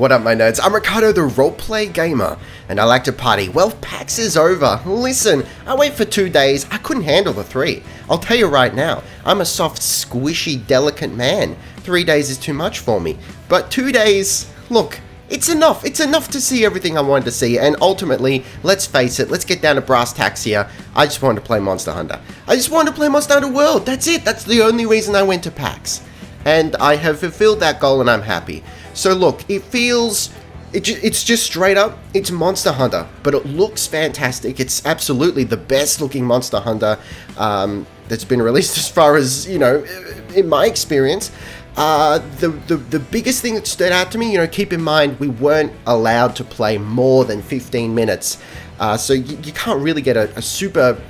What up, my nerds? I'm Riccardo, the Roleplay Gamer, and I like to party. Well, PAX is over. Listen, I wait for 2 days. I couldn't handle the 3. I'll tell you right now, I'm a soft, squishy, delicate man. 3 days is too much for me. But 2 days, look, it's enough. It's enough to see everything I wanted to see, and ultimately, let's face it, let's get down to brass tacks here. I just wanted to play Monster Hunter. I just wanted to play Monster Hunter World. That's it. That's the only reason I went to PAX. And I have fulfilled that goal, and I'm happy. So look, it feels, it's just straight up, it's Monster Hunter, but it looks fantastic. It's absolutely the best looking Monster Hunter that's been released as far as, you know, in my experience. The biggest thing that stood out to me, you know, keep in mind, we weren't allowed to play more than 15 minutes. So you can't really get a super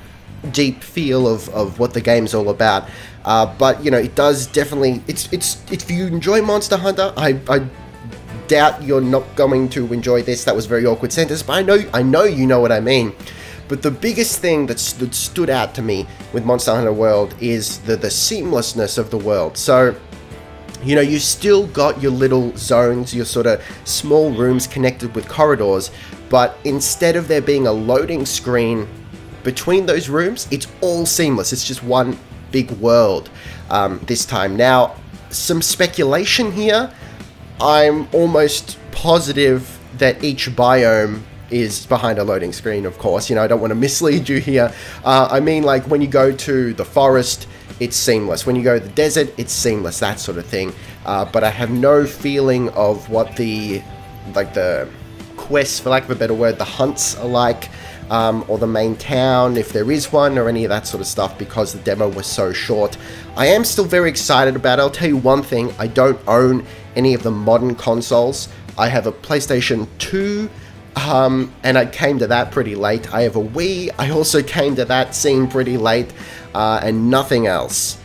deep feel of what the game's all about. But, you know, it does definitely, if you enjoy Monster Hunter, I doubt you're not going to enjoy this. That was a very awkward sentence, but I know you know what I mean. But the biggest thing that stood out to me with Monster Hunter World is the seamlessness of the world. So, you know, you still got your little zones, your sort of small rooms connected with corridors, but instead of there being a loading screen between those rooms, it's all seamless. It's just one big world this time. Now, some speculation here. I'm almost positive that each biome is behind a loading screen, of course. You know, I don't want to mislead you here. I mean, like, when you go to the forest, it's seamless. When you go to the desert, it's seamless, that sort of thing. But I have no feeling of what the quests, for lack of a better word, the hunts are like, or the main town, if there is one, or any of that sort of stuff, because the demo was so short. I am still very excited about it. I'll tell you one thing, I don't own any of the modern consoles. I have a PlayStation 2, and I came to that pretty late. I have a Wii, I also came to that scene pretty late, and nothing else.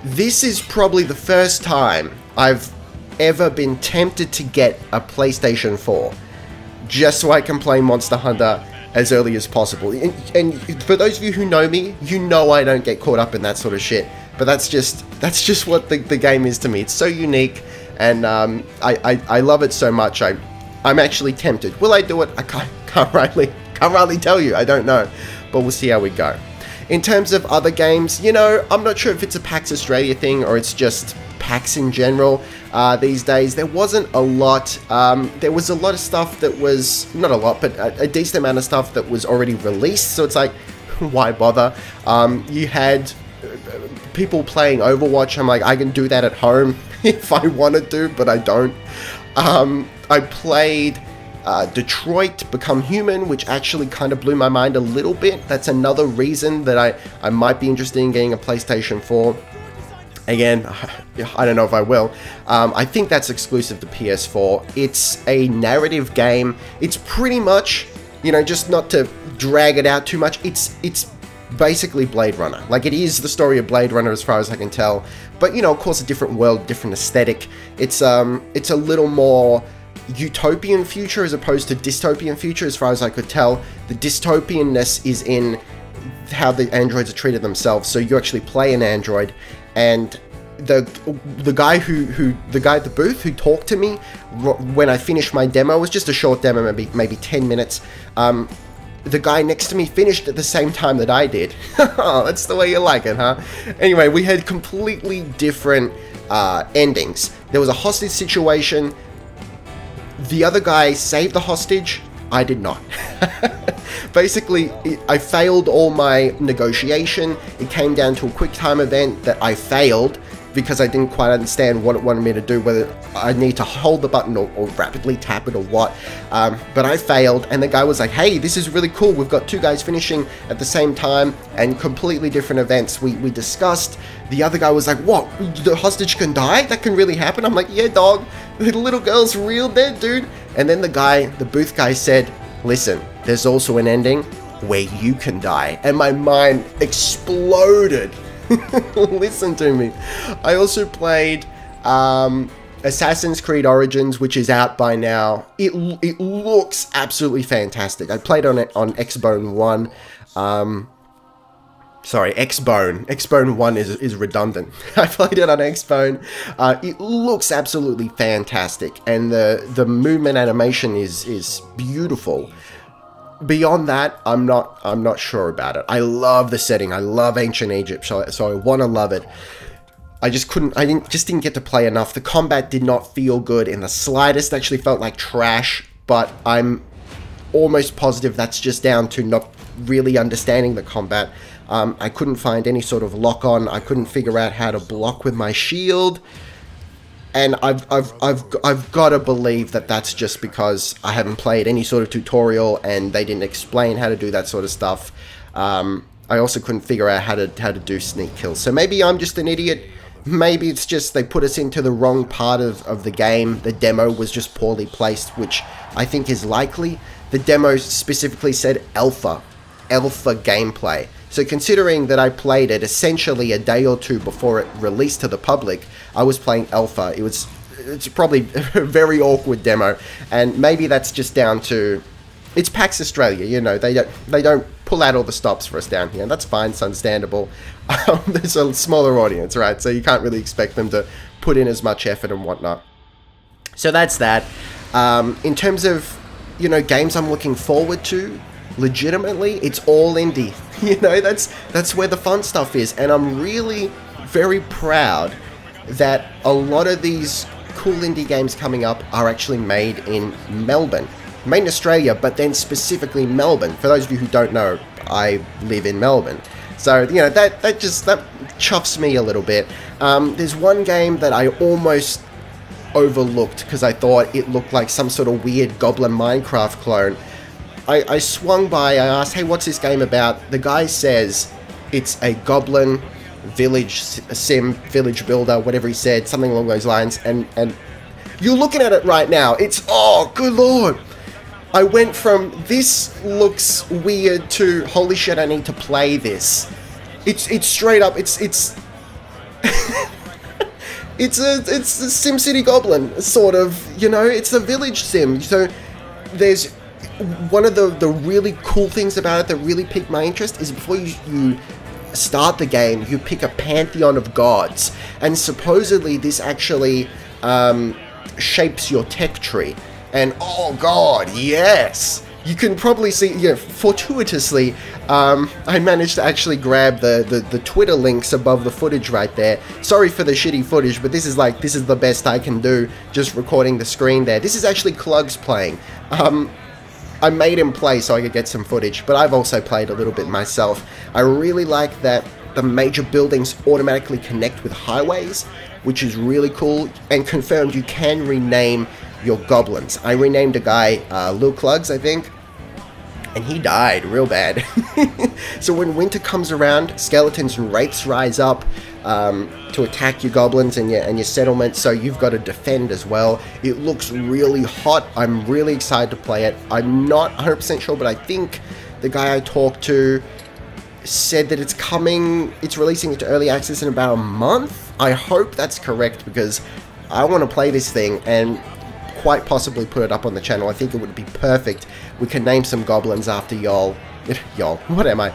This is probably the first time I've ever been tempted to get a PlayStation 4, just so I can play Monster Hunter as early as possible. And for those of you who know me, you know I don't get caught up in that sort of shit. But that's just what the game is to me. It's so unique, and I love it so much. I'm actually tempted. Will I do it? I can't rightly tell you. I don't know, but we'll see how we go. In terms of other games, you know, I'm not sure if it's a PAX Australia thing or it's just PAX in general. These days, there wasn't a lot. There was a lot of stuff that was, not a lot, but a decent amount of stuff that was already released, so it's like, why bother? You had people playing Overwatch. I'm like, I can do that at home if I wanted to, but I don't. I played Detroit Become Human, which actually kind of blew my mind a little bit. That's another reason that I might be interested in getting a PlayStation 4. Again, I don't know if I will. I think that's exclusive to PS4. It's a narrative game. It's pretty much, you know, just not to drag it out too much, it's basically Blade Runner. Like, it is the story of Blade Runner as far as I can tell. But, you know, of course, a different world, different aesthetic. It's a little more utopian future as opposed to dystopian future as far as I could tell. The dystopianness is in how the androids are treated themselves. So you actually play an android, and the guy at the booth who talked to me when I finished my demo, it was just a short demo, maybe 10 minutes. The guy next to me finished at the same time that I did. That's the way you like it, huh? Anyway, we had completely different endings. There was a hostage situation. The other guy saved the hostage. I did not. Basically, I failed all my negotiation. It came down to a quick time event that I failed because I didn't quite understand what it wanted me to do, whether I need to hold the button or rapidly tap it or what. But I failed, and the guy was like, hey, this is really cool. We've got 2 guys finishing at the same time and completely different events. We discussed. The other guy was like, what? The hostage can die? That can really happen? I'm like, yeah, dog. The little girl's real dead, dude. And then the booth guy said, listen, there's also an ending where you can die. And my mind exploded. Listen to me. I also played Assassin's Creed Origins, which is out by now. It looks absolutely fantastic. I played on it on Xbox One. Sorry, Xbone. Xbone 1 is redundant. I played it on Xbone. It looks absolutely fantastic, and the movement animation is beautiful. Beyond that, I'm not sure about it. I love the setting. I love ancient Egypt, so I want to love it. I just didn't get to play enough. The combat did not feel good in the slightest. Actually felt like trash, but I'm almost positive that's just down to not really understanding the combat. I couldn't find any sort of lock-on. I couldn't figure out how to block with my shield. And I've got to believe that that's just because I haven't played any sort of tutorial and they didn't explain how to do that sort of stuff. I also couldn't figure out how to do sneak kills. So maybe I'm just an idiot. Maybe it's just they put us into the wrong part of the game. The demo was just poorly placed, which I think is likely. The demo specifically said alpha gameplay. So considering that I played it essentially a day or two before it released to the public, I was playing alpha. It's probably a very awkward demo, and maybe that's just down to it's PAX Australia. You know, they don't pull out all the stops for us down here, and that's fine. It's understandable. There's a smaller audience, right? So you can't really expect them to put in as much effort and whatnot. So that's that. In terms of, you know, games I'm looking forward to, legitimately, it's all indie. You know, that's where the fun stuff is, and I'm really very proud that a lot of these cool indie games coming up are actually made in Melbourne. Made in Australia, but then specifically Melbourne. For those of you who don't know, I live in Melbourne. So, you know, that chuffs me a little bit. There's one game that I almost overlooked because I thought it looked like some sort of weird Goblin Minecraft clone. I swung by, I asked, hey, what's this game about? The guy says it's a Goblin village sim, village builder, whatever he said, something along those lines. And you're looking at it right now. It's, oh, good lord. I went from this looks weird to holy shit, I need to play this. It's straight up, it's it's a SimCity Goblin sort of, you know, it's a village sim. So there's one of the really cool things about it that really piqued my interest is before you start the game, you pick a pantheon of gods, and supposedly this actually shapes your tech tree. And oh god, yes! You can probably see, yeah, fortuitously, I managed to actually grab the Twitter links above the footage right there. Sorry for the shitty footage, but this is the best I can do, just recording the screen there. This is actually Klo0gas playing. I made him play so I could get some footage, but I've also played a little bit myself. I really like that the major buildings automatically connect with highways, which is really cool, and confirmed you can rename your goblins. I renamed a guy Klo0gas, I think, and he died real bad. So when winter comes around, skeletons and wraiths rise up to attack your goblins and your settlement, so you've got to defend as well. It looks really hot. I'm really excited to play it. I'm not 100% sure, but I think the guy I talked to said that it's releasing into early access in about a month. I hope that's correct, because I want to play this thing and quite possibly put it up on the channel. I think it would be perfect. We can name some goblins after y'all. Y'all, what am I?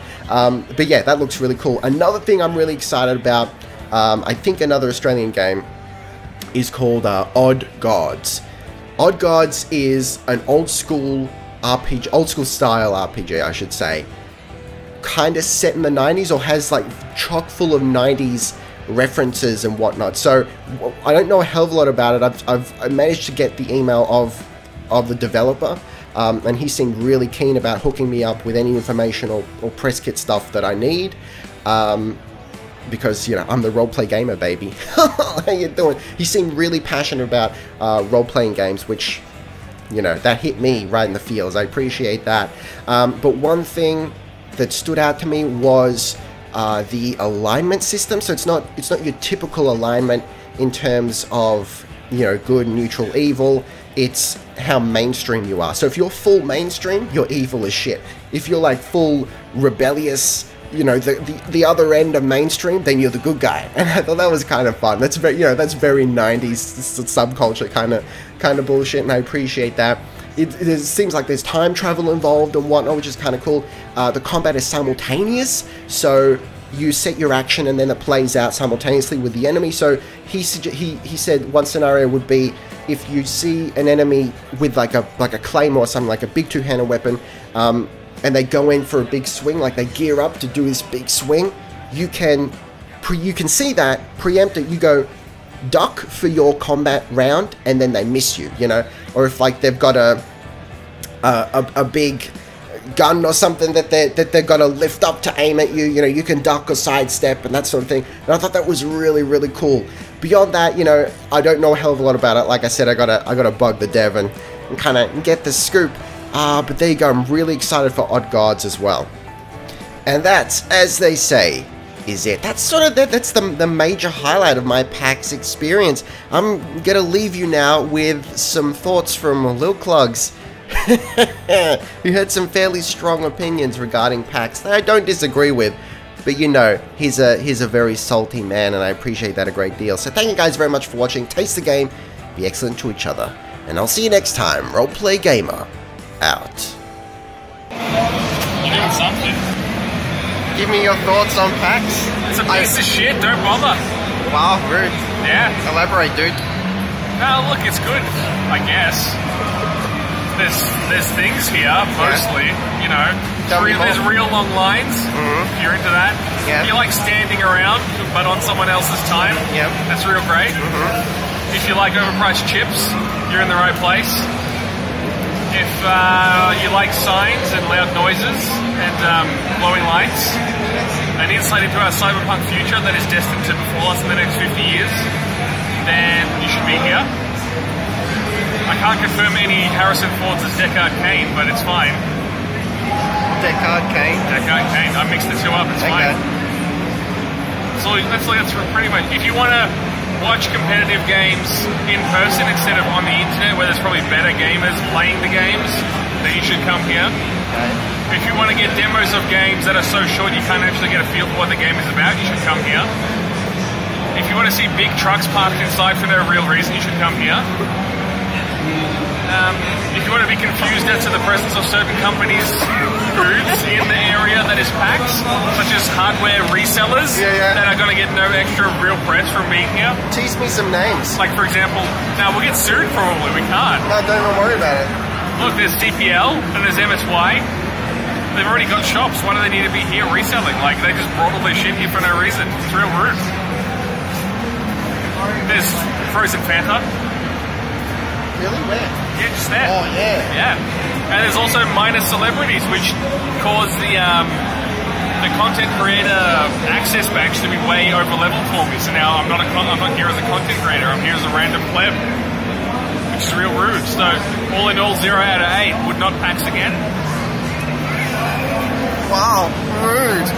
But yeah, that looks really cool. Another thing I'm really excited about, I think another Australian game, is called Odd Gods. Odd Gods is an old school RPG, old school style RPG, I should say, kind of set in the 90s, or has like chock full of 90s references and whatnot. So I don't know a hell of a lot about it. I managed to get the email of the developer, and he seemed really keen about hooking me up with any information or press kit stuff that I need, because, you know, I'm the roleplay gamer, baby. How you doing? He seemed really passionate about role-playing games, which, you know, that hit me right in the feels. I appreciate that. But one thing that stood out to me was the alignment system. So it's not your typical alignment in terms of, you know, good, neutral, evil. It's how mainstream you are. So if you're full mainstream, you're evil as shit. If you're like full rebellious, you know, the other end of mainstream, then you're the good guy. And I thought that was kind of fun. That's very, you know, that's very 90s subculture kind of bullshit, and I appreciate that. It seems like there's time travel involved and whatnot, which is kind of cool. The combat is simultaneous, so you set your action and then it plays out simultaneously with the enemy. So he said one scenario would be if you see an enemy with like a claymore or something, like a big two-handed weapon, and they go in for a big swing, like they gear up to do this big swing, you can see that, preempt it, you go duck for your combat round, and then they miss you, you know, or if like they've got a big gun or something that they're gonna lift up to aim at you, you know, you can duck or sidestep and that sort of thing. And I thought that was really, really cool. Beyond that, you know, I don't know a hell of a lot about it. Like I said, I gotta bug the dev and kind of get the scoop. But there you go. I'm really excited for Odd Gods as well. And that's, as they say, is it. That's sort of that's the major highlight of my PAX experience. I'm gonna leave you now with some thoughts from Klo0gas. Who had some fairly strong opinions regarding PAX that I don't disagree with, but you know, he's a very salty man, and I appreciate that a great deal. So thank you guys very much for watching. Taste the game, be excellent to each other, and I'll see you next time. Roleplay Gamer out. You're doing something. Give me your thoughts on PAX. It's a piece of shit. Don't bother. Wow, rude. Yeah. Elaborate, dude. No, look, it's good. I guess. There's things here, mostly, you know. There's real long lines, if you're into that. Yeah. If you like standing around, but on someone else's time, that's real great. If you like overpriced chips, you're in the right place. If you like signs and loud noises and glowing lights, an insight into our cyberpunk future that is destined to befall us in the next 50 years, then you should be here. I can't confirm any Harrison Ford's as Deckard Cain, but it's fine. Deckard Cain? Deckard Cain. I mixed the two up, it's fine. So that's pretty much. If you want to watch competitive games in person instead of on the internet, where there's probably better gamers playing the games, then you should come here. If you want to get demos of games that are so short you can't actually get a feel for what the game is about, you should come here. If you want to see big trucks parked inside for no real reason, you should come here. If you want to be confused as to the presence of certain companies' booths in the area that is PAX, such as hardware resellers that are going to get no extra real press from being here. Tease me some names. Like, for example, now we'll get sued probably, we can't. No, don't even worry about it. Look, there's DPL and there's MSY. They've already got shops. Why do they need to be here reselling? Like, they just brought all their shit here for no reason. It's real rude. There's Frozen Fanta. Really? Where? Yeah, just there. Oh, yeah. Yeah. And there's also minor celebrities, which cause the content creator access badge to be way over leveled for me. So now I'm not here as a content creator. I'm here as a random pleb, which is real rude. So all in all, 0 out of 8 would not PAX again. Wow, rude.